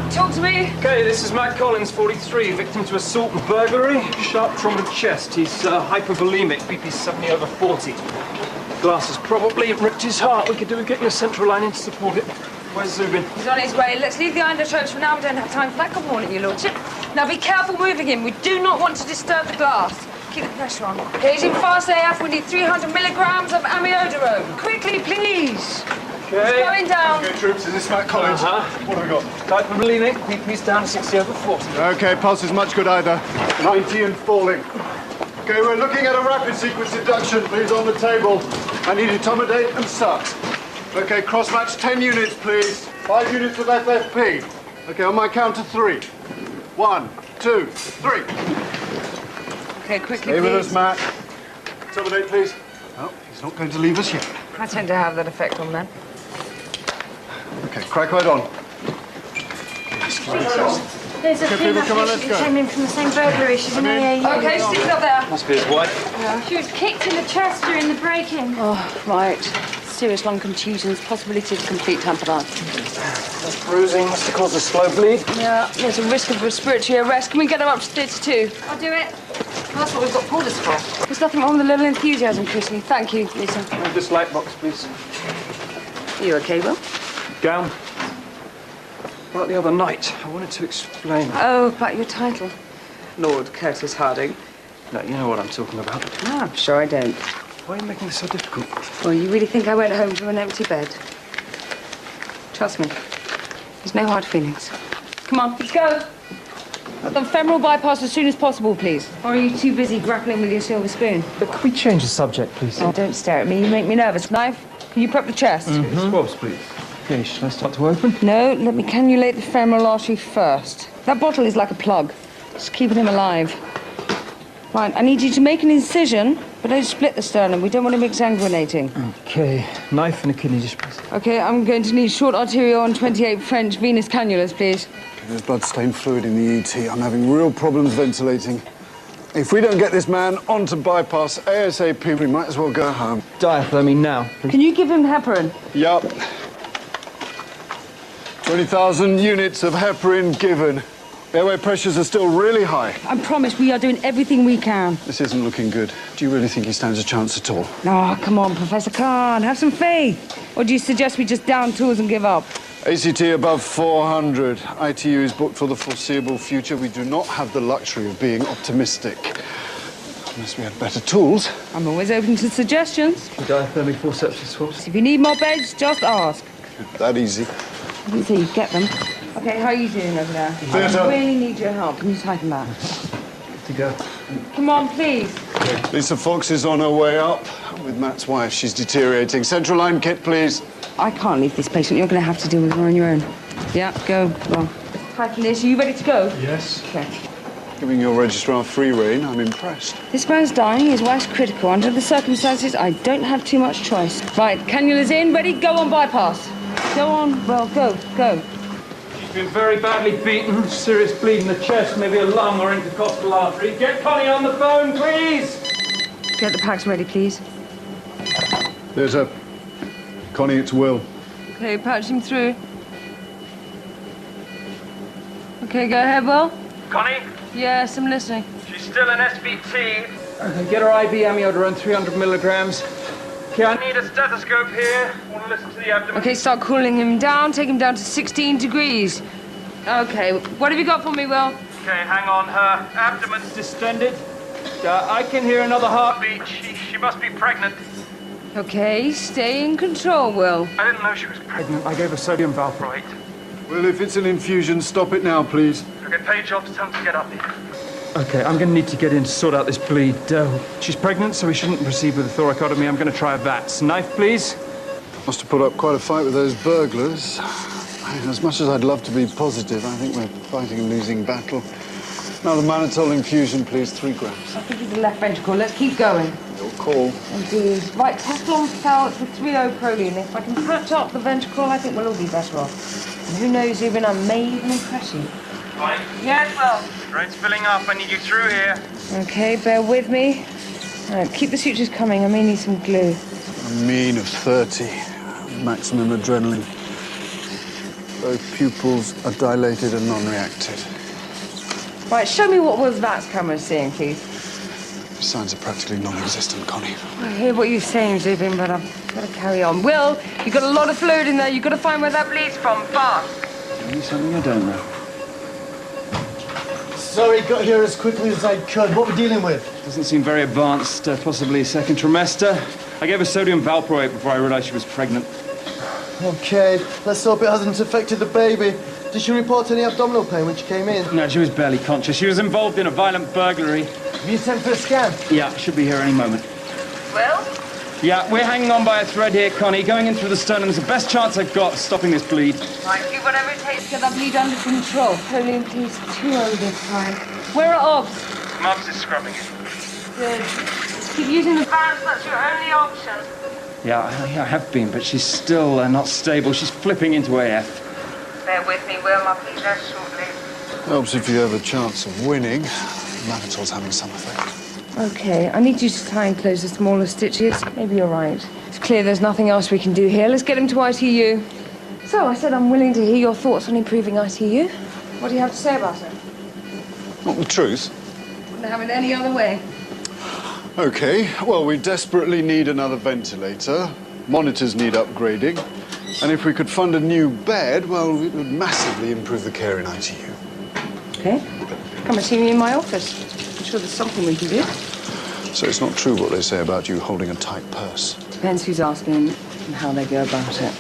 talk to me. Okay, this is Matt Collins, 43, victim to assault and burglary. Sharp trauma to chest. He's hypervolemic, BP 70/40. Glass has probably ripped his heart. We could do with getting a central line in to support it. Where's Zubin? He's on his way. Let's leave the undertones for now. We don't have time for that. Good morning, Your Lordship. Now be careful moving him. We do not want to disturb the glass. Keep the pressure on. Gauging fast AF. We need 300 milligrams of amiodarone. Quickly, please. Okay. Going down. Okay, troops, is this Matt Collins? What have we got? Hypervolemic, BP's down to 60/40. Okay, pulse is much good either. 90 and falling. Okay, we're looking at a rapid sequence induction. Please, on the table. I need etomidate and sucks. Okay, cross-match 10 units, please. 5 units of FFP. Okay, on my count to 3. 1, 2, 3. Okay, quickly, Stay with please. us, Matt. Etomidate, please. Oh, he's not going to leave us yet. I tend to have that effect on men. Okay, crack right on. There's a female come on, let's patient who go. came in from the same burglary. She's an AAU. Okay, stick it up there. Must be his wife. She was kicked in the chest during the break-in. Oh, right. Serious lung contusions, possibility of complete tamponade. That's bruising. Must have caused a slow bleed. Yeah, there's a risk of respiratory arrest. Can we get her up to 32? I'll do it. That's what we've got Paulus for. There's nothing wrong with a little enthusiasm, Chrissy. Thank you, Lisa. This light box, please. Are you okay, Will? Gown. About the other night, I wanted to explain. Oh, about your title. Lord Curtis Harding. No, you know what I'm talking about. No, I'm sure I don't. Why are you making this so difficult? Well, you really think I went home to an empty bed? Trust me, there's no hard feelings. Come on, let's go. The femoral bypass as soon as possible, please. Or are you too busy grappling with your silver spoon? But could we change the subject, please? Oh, don't stare at me. You make me nervous. Knife, can you prep the chest? Swabs, please. Okay, shall I start to open? No, let me cannulate the femoral artery first. That bottle is like a plug. Just keeping him alive. Right, I need you to make an incision, but don't split the sternum. We don't want him exsanguinating. Okay, knife and a kidney just press. Okay, I'm going to need short arterial and 28 French venous cannulas, please. There's blood-stained fluid in the ET. I'm having real problems ventilating. If we don't get this man onto bypass ASAP, we might as well go home. Diathermy now. Can you give him heparin? Yup. 20,000 units of heparin given. Airway pressures are still really high. I promise we are doing everything we can. This isn't looking good. Do you really think he stands a chance at all? Oh, come on, Professor Khan, have some faith. Or do you suggest we just down tools and give up? ACT above 400. ITU is booked for the foreseeable future. We do not have the luxury of being optimistic. Unless we had better tools. I'm always open to suggestions. Diathermy, forceps and swabs. If you need more beds, just ask. That easy. I didn't say you'd get them. Okay, how are you doing over there? Better. I really need your help. Can you tighten that? Good to go. Come on, please. Lisa Fox is on her way up with Matt's wife. She's deteriorating. Central line kit, please. I can't leave this patient. You're going to have to deal with her on your own. Yeah, go. Well, tighten this. Are you ready to go? Yes. Okay. Giving your registrar free rein, I'm impressed. This man's dying. His wife's critical. Under the circumstances, I don't have too much choice. Right, cannulas in. Ready? Go on bypass. Go on. Well, go. She's been very badly beaten. Serious bleed in the chest, maybe a lung or intercostal artery. Get Connie on the phone, please! Get the packs ready, please. There's a... Connie, it's Will. Okay, patch him through. Okay, go ahead, Will. Connie? Yes, I'm listening. She's still an SVT. Okay, get her IV amiodarone, 300 milligrams. Okay, I need a stethoscope here. I want to listen to the abdomen. Okay, start cooling him down. Take him down to 16 degrees. Okay, what have you got for me, Will? Okay, hang on. Her abdomen's distended. I can hear another heartbeat. She must be pregnant. Okay, stay in control, Will. I didn't know she was pregnant. I gave her sodium valproate. Well, if it's an infusion, stop it now, please. Okay, page off, tell him to get up here. Okay, I'm going to need to get in to sort out this bleed. She's pregnant, so we shouldn't proceed with the thoracotomy. I'm going to try a VATS. Knife, please. Must have put up quite a fight with those burglars. I mean, as much as I'd love to be positive, I think we're fighting a losing battle. Now the mannitol infusion, please, 3 grams. I think it's the left ventricle. Let's keep going. Your call. Indeed. Right, Teflon salts with 3-O-proline. If I can patch up the ventricle, I think we'll all be better off. And who knows, even I may even impress you. Connie? Yes, Will. Drain's filling up. I need you through here. Okay, bear with me. All right, keep the sutures coming. I may need some glue. A mean of 30. Maximum adrenaline. Both pupils are dilated and non-reactive. Right, show me what was that camera seeing, please. Signs are practically non-existent, Connie. I hear what you're saying, Zubin, but I've got to carry on. Will, you've got a lot of fluid in there. You've got to find where that bleeds from, fast. Tell me something I don't know. Sorry, got here as quickly as I could. What are we dealing with? Doesn't seem very advanced, possibly second trimester. I gave her sodium valproate before I realized she was pregnant. Okay, let's hope it hasn't affected the baby. Did she report any abdominal pain when she came in? No, she was barely conscious. She was involved in a violent burglary. Have you sent for a scan? Yeah, should be here any moment. Will? Yeah, we're hanging on by a thread here, Connie. Going in through the sternum's the best chance I've got of stopping this bleed. Right, do whatever it takes to get that bleed under control. Holy and please, 2-0 this time. Where are Obs? Mubs is scrubbing it. Good. Keep using the fans, that's your only option. Yeah, I have been, but she's still not stable. She's flipping into AF. Bear with me, Will. I'll be there shortly. Helps if you have a chance of winning. Mannitol's having some effect. Okay, I need you to tie and close the smaller stitches. Maybe you're right. It's clear there's nothing else we can do here. Let's get him to ITU. So, I said I'm willing to hear your thoughts on improving ITU. What do you have to say about it? Not the truth. Wouldn't have it any other way. Okay, well, we desperately need another ventilator. Monitors need upgrading. And if we could fund a new bed, well, it would massively improve the care in ITU. Okay. Come and see me in my office. I'm sure there's something we can do. So it's not true what they say about you holding a tight purse. Depends who's asking and how they go about it.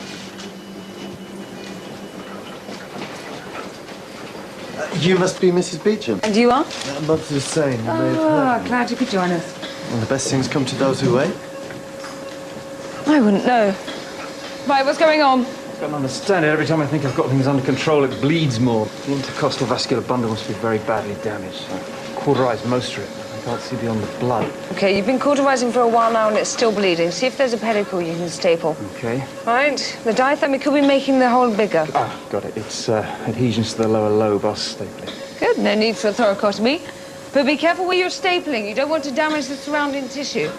You must be Mrs. Beecham. And you are? I'm not the same. Ah, glad you could join us. Well, the best things come to those who wait. I wouldn't know. Right, what's going on? I don't understand it. Every time I think I've got things under control, it bleeds more. The intercostal vascular bundle must be very badly damaged. I've cauterized most of it. I can't see beyond the blood. Okay, you've been cauterizing for a while now and it's still bleeding. See if there's a pedicle you can staple. Okay. Right, the diathermy could be making the hole bigger. Ah, got it. It's adhesions to the lower lobe. I'll staple it. Good, no need for a thoracotomy. But be careful where you're stapling. You don't want to damage the surrounding tissue.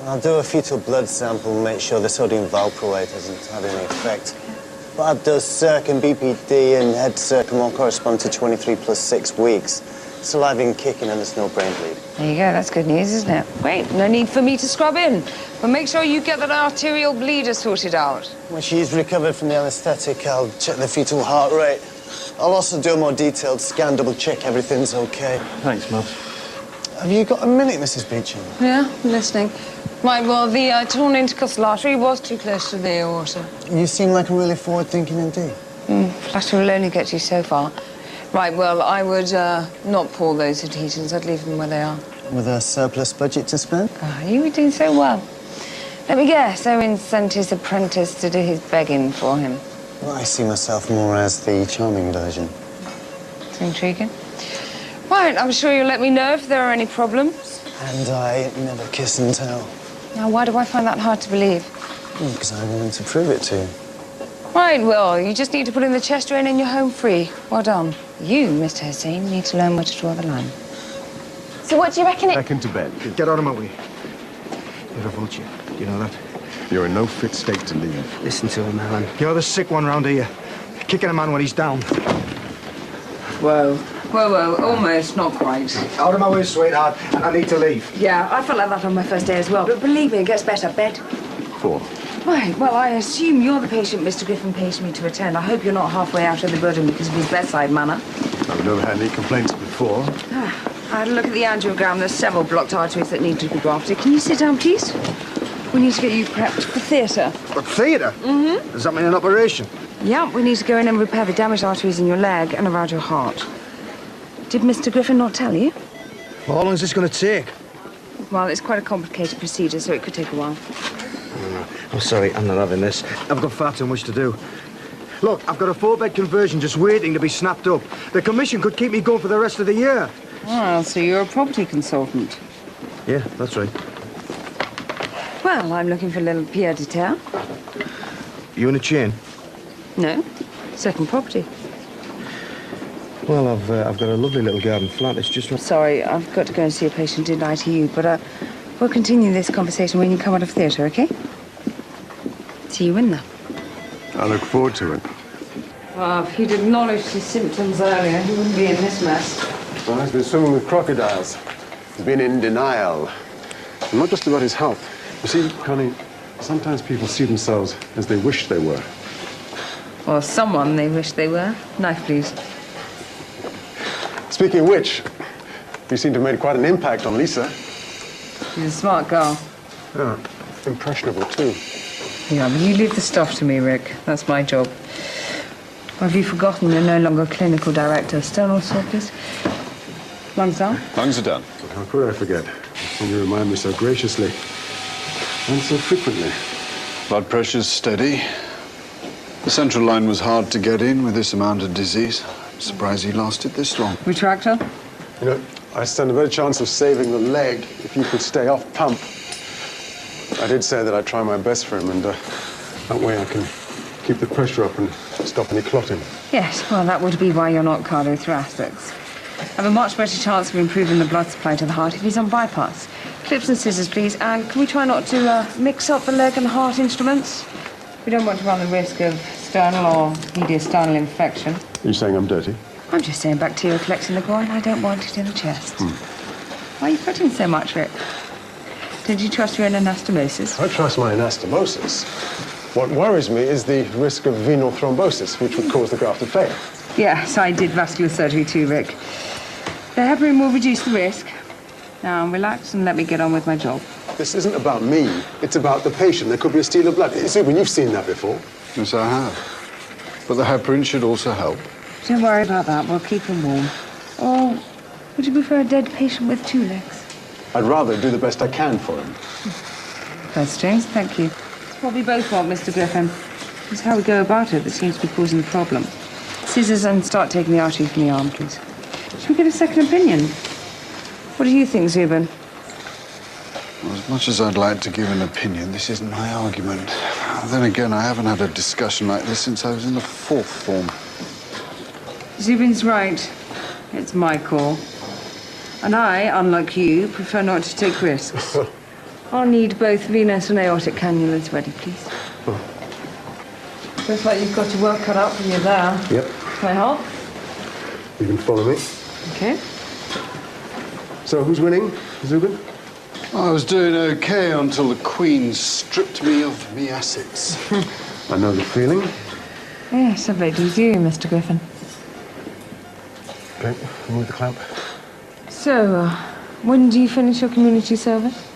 I'll do a fetal blood sample and make sure the sodium valproate hasn't had any effect. Blood does circ and BPD and head circum all correspond to 23 plus 6 weeks. Saliva and kicking and there's no brain bleed. There you go, that's good news, isn't it? Great, no need for me to scrub in. But make sure you get that arterial bleeder sorted out. When she's recovered from the anaesthetic, I'll check the fetal heart rate. I'll also do a more detailed scan, double check everything's okay. Thanks, Mubs. Have you got a minute, Mrs. Beecham? Yeah, I'm listening. Right, well, the torn intercostal artery was too close to the aorta. You seem like a really forward-thinking ND. Flatter will only get you so far. Right, well, I would not pull those adhesions. I'd leave them where they are. With a surplus budget to spend? Oh, you were doing so well. Let me guess, Owen sent his apprentice to do his begging for him. Well, I see myself more as the charming version. It's intriguing. Right, I'm sure you'll let me know if there are any problems. And I never kiss and tell. Now, why do I find that hard to believe? Because I'm willing to prove it to you. Right, well, you just need to put in the chest drain and you're home free. Well done. You, Mr. Hussein, need to learn where to draw the line. So what do you reckon it... Back into bed. Get out of my way. You're a vulture. Do you know that? You're in no fit state to leave. Listen to him, Alan. You're the sick one round here. Kicking a man when he's down. Whoa. Whoa, almost, not quite. Out of my way, sweetheart. And I need to leave. Yeah, I felt like that on my first day as well. But believe me, it gets better. Bed. 4. Right, well, I assume you're the patient Mr. Griffin pays me to attend. I hope you're not halfway out of the building because of his bedside manner. I've never had any complaints before. I had a look at the angiogram. There's several blocked arteries that need to be grafted. Can you sit down, please? We need to get you prepped for theatre. But theatre? Mm-hmm. Does that mean an operation? Yeah, we need to go in and repair the damaged arteries in your leg and around your heart. Did Mr. Griffin not tell you? Well, how long is this going to take? Well, it's quite a complicated procedure, so it could take a while. I'm sorry, I'm not having this. I've got far too much to do. Look, I've got a 4-bed conversion just waiting to be snapped up. The commission could keep me going for the rest of the year. Oh, so you're a property consultant. Yeah, that's right. Well, I'm looking for a little pied à terre. You in a chain? No, second property. Well, I've got a lovely little garden flat. It's just... Sorry, I've got to go and see a patient in ITU, but we'll continue this conversation when you come out of theatre, OK? See you in there. I look forward to it. Well, if he'd acknowledged his symptoms earlier, he wouldn't be in this mess. Well, he's been swimming with crocodiles. He's been in denial. And not just about his health. You see, Connie, sometimes people see themselves as they wish they were. Or someone they wish they were. Knife, please. Speaking of which, you seem to have made quite an impact on Lisa. She's a smart girl. Yeah, impressionable, too. Yeah, but you leave the stuff to me, Rick. That's my job. Or have you forgotten you're no longer clinical director? Stone or salt, please. Lungs down? Lungs are done. How could I forget? And you remind me so graciously. And so frequently. Blood pressure's steady. The central line was hard to get in with this amount of disease. I'm surprised he lasted this long. Retractor? You know, I stand a better chance of saving the leg if you could stay off pump. I did say that I'd try my best for him, and that way I can keep the pressure up and stop any clotting. Yes, well, that would be why you're not cardiothoracics. I have a much better chance of improving the blood supply to the heart if he's on bypass. Clips and scissors, please. And can we try not to mix up the leg and heart instruments? We don't want to run the risk of sternal or mediastinal infection. Are you saying I'm dirty? I'm just saying bacteria collects in the groin. I don't want it in the chest. Why are you fretting so much, Rick? Did you trust your anastomosis? I trust my anastomosis. What worries me is the risk of venal thrombosis, which would cause the graft to fail. Yes, I did vascular surgery too, Rick. The heparin will reduce the risk. Now, relax and let me get on with my job. This isn't about me. It's about the patient. There could be a steal of blood. Zubin, you've seen that before. Yes, I have. But the heparin should also help. Don't worry about that. We'll keep him warm. Or would you prefer a dead patient with two legs? I'd rather do the best I can for him. That's James, thank you. It's what we both want, Mr. Griffin. It's how we go about it that seems to be causing the problem. Scissors and start taking the artery from the arm, please. Should we get a second opinion? What do you think, Zubin? Well, as much as I'd like to give an opinion, this isn't my argument. Then again, I haven't had a discussion like this since I was in the fourth form. Zubin's right. It's my call. And I, unlike you, prefer not to take risks. I'll need both venous and aortic cannulas ready, please. Looks like you've got your work cut out for you there. Yep. Can I help? You can follow me. Okay. So, who's winning? Zubin? I was doing okay until the Queen stripped me of me assets. I know the feeling. Yes, I bet you do, Mr. Griffin. Okay, remove the clamp. So, when do you finish your community service?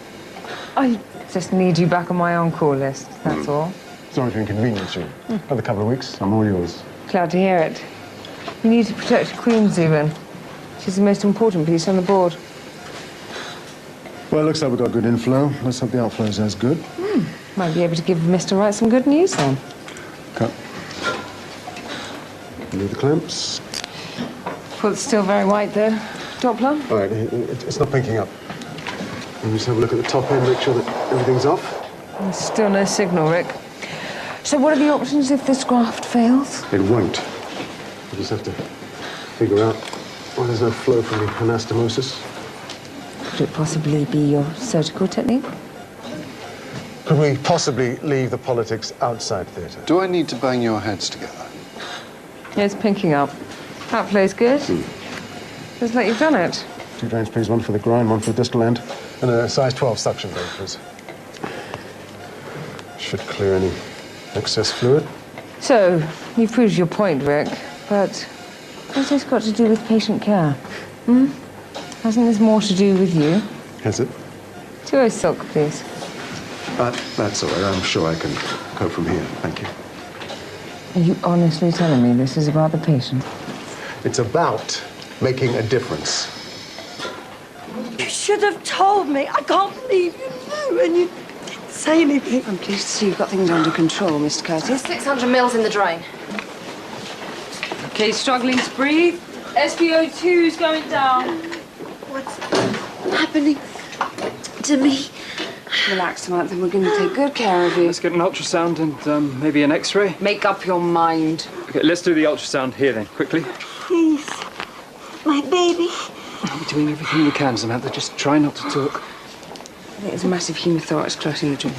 I just need you back on my on-call list, that's all. Sorry to inconvenience you. Another couple of weeks, I'm all yours. Glad to hear it. You need to protect the Queen, Zubin. She's the most important piece on the board. Well, it looks like we've got good inflow. Let's hope the outflow is as good. Might be able to give Mr. Wright some good news then. Cut. Remove the clamps. Foot's still very white though. Doppler? All right, it's not pinking up. And just have a look at the top end, make sure that everything's off. There's still no signal, Rick. So what are the options if this graft fails? It won't. We just have to figure out why there's no flow from the anastomosis. Could it possibly be your surgical technique? Could we possibly leave the politics outside theatre? Do I need to bang your heads together? Yeah, it's pinking up. Outflow's good. Feels like you've done it. 2 drains, please. 1 for the groin, 1 for the distal end. And a size 12 suction drain, please. Should clear any excess fluid. So, you've proved your point, Rick, but what's this got to do with patient care? Hasn't this more to do with you? Has it? 2 silk, please. That's all right. I'm sure I can go from here. Thank you. Are you honestly telling me this is about the patient? It's about making a difference. You should have told me. I can't believe you knew and you didn't say anything. I'm pleased to see you've got things under control, Mr. Curtis. 600 mils in the drain. Okay, struggling to breathe. SpO2's going down. What's happening to me? Relax, Samantha. We're going to take good care of you. Let's get an ultrasound and maybe an X-ray. Make up your mind. Okay, let's do the ultrasound here then, quickly. Please, my baby. We're doing everything we can, Samantha. Just try not to talk. I think it's a massive hemothorax clot in the drain.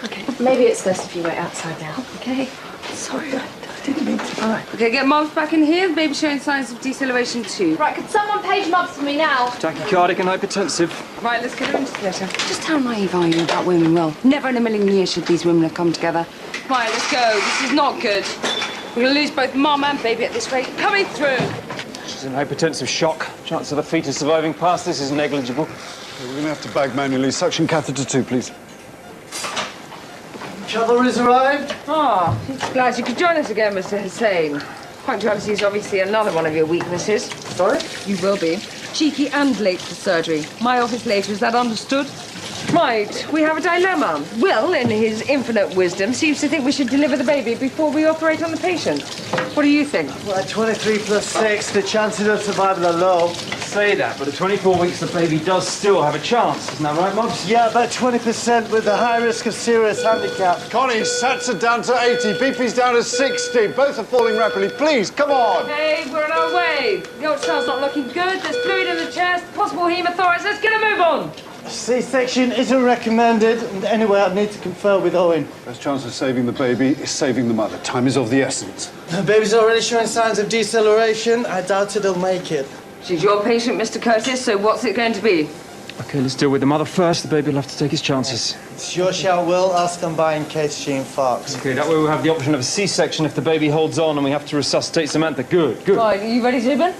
Okay. Maybe it's best if you wait outside now. Okay. Sorry, I Didn't mean to. All right. Okay, get Mumps back in here. The baby's showing signs of deceleration too. Right, could someone page Mumps for me now? Tachycardic and hypertensive. Right, let's get her into the letter. Just how naive are you about women, Will? Never in a million years should these women have come together. Right, let's go. This is not good. We're going to lose both Mum and baby at this rate. Coming through. She's in hypertensive shock. Chance of the fetus surviving past this is negligible. We're going to have to bag manually. Suction catheter 2, please. Cavalry's arrived. Ah, glad you could join us again, Mr. Hussain. Punctuality is obviously another one of your weaknesses. Sorry? You will be. Cheeky and late for surgery. My office later, is that understood? Right, we have a dilemma. Will, in his infinite wisdom, seems to think we should deliver the baby before we operate on the patient. What do you think? Well, at 23 plus 6, the chances of survival are low. Say that, but at 24 weeks the baby does still have a chance. Isn't that right, Mubs? Yeah, about 20% with a high risk of serious handicap. Connie, sats are down to 80. BP's down to 60. Both are falling rapidly. Please, come on. Hey, we're on our way. The ultrasound's not looking good. There's fluid in the chest, possible hemothorax. Let's get a move on. C-section isn't recommended. And anyway, I need to confer with Owen. Best chance of saving the baby is saving the mother. Time is of the essence. The baby's already showing signs of deceleration. I doubt it'll make it. She's your patient, Mr. Curtis, so what's it going to be? Okay, let's deal with the mother first. The baby will have to take his chances. It's your shout, Will. I'll stand by in case she infarcts. Okay, that way we'll have the option of a C-section if the baby holds on and we have to resuscitate Samantha. Good, good. Right, are you ready, Zubin?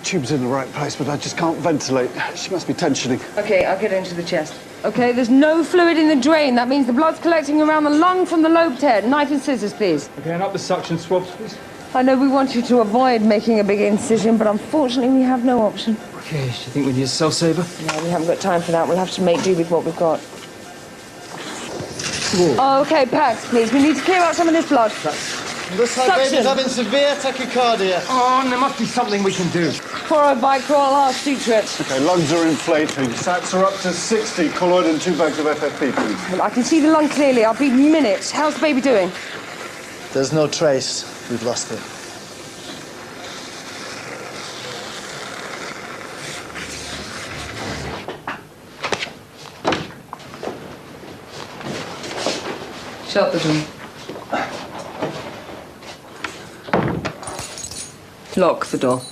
Tube's in the right place, but I just can't ventilate. She must be tensioning. Okay, I'll get into the chest. Okay, there's no fluid in the drain. That means the blood's collecting around the lung from the lobed head. Knife and scissors, please. Okay, and up the suction swabs, please. I know we want you to avoid making a big incision, but unfortunately we have no option. Okay, do you think we need a self-saver? No, we haven't got time for that. We'll have to make do with what we've got. Okay, Pax, please. We need to clear out some of this blood. Looks like baby's having severe tachycardia. Oh, and there must be something we can do. Followed by crawl, I'll suture it. Okay, lungs are inflating. Sats are up to 60. Colloid and 2 bags of FFP, please. Well, I can see the lung clearly. I'll be minutes. How's the baby doing? There's no trace. We've lost it. Shut the door. Lock the door.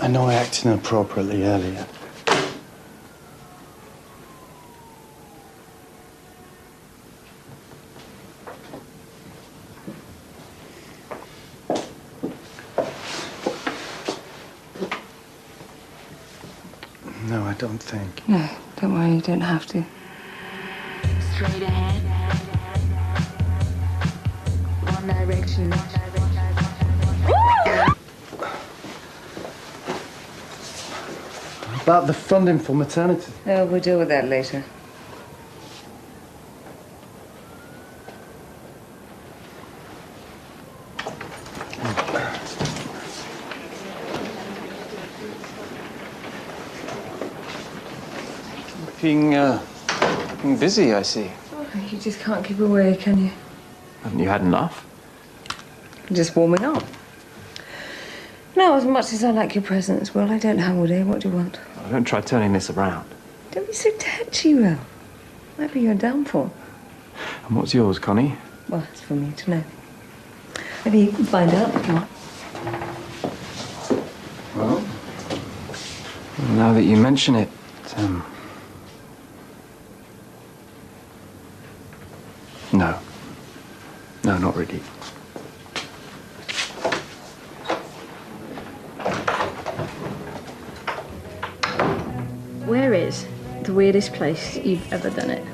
I know I acted inappropriately earlier. No, I don't think. No, don't worry, you don't have to. Straight ahead. One direction. About the funding for maternity. Oh, we'll deal with that later. Being busy, I see. Oh, you just can't keep away, can you? Haven't you had enough? Just warming up. No, as much as I like your presence, Will, I don't have all day. What do you want? Oh, don't try turning this around. Don't be so touchy, Will. Might be your downfall. And what's yours, Connie? Well, it's for me to know. Maybe you can find out if you want. Well, now that you mention it, no. No, not really. Where is the weirdest place you've ever done it?